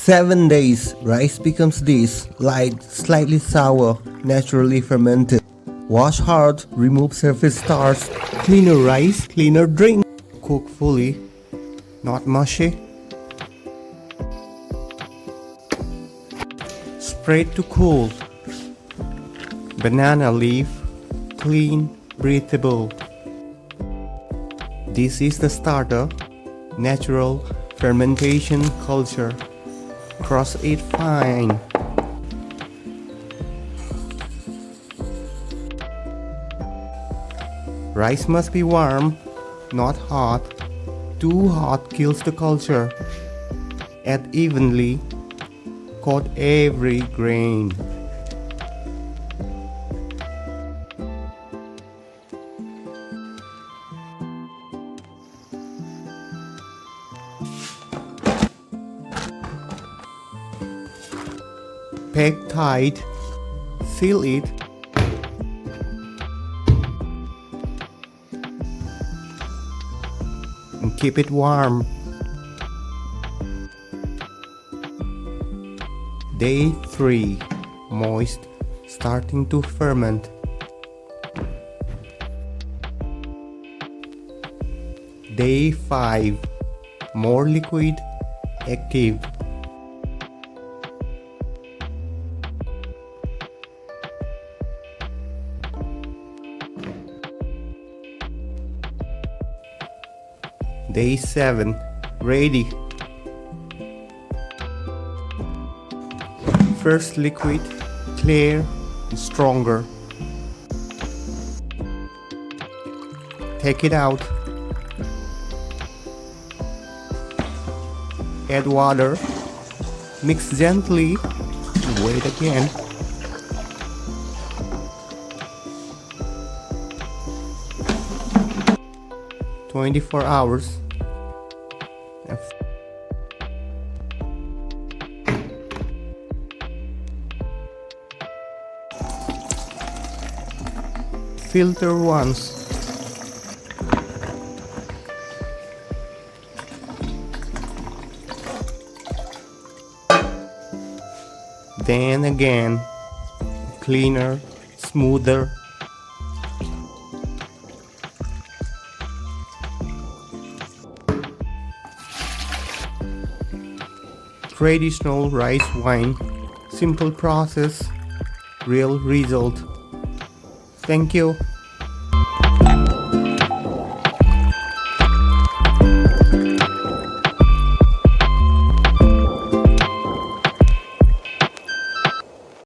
7 days, rice becomes this, light, slightly sour, naturally fermented. Wash hard, remove surface starch, cleaner rice, cleaner drink. Cook fully, not mushy. Spread to cool. Banana leaf, clean, breathable. This is the starter, natural fermentation culture. Cross it fine. Rice must be warm, not hot. Too hot kills the culture. Add evenly. Coat every grain. Pack tight, seal it, and keep it warm. Day 3, moist, starting to ferment. Day 5, more liquid, active. Day 7, ready. First liquid, clear and stronger. Take it out. Add water. Mix gently. Wait again. "24 hours. Filter once. Then again. Cleaner, smoother. Traditional rice wine. Simple process, real result. Thank you.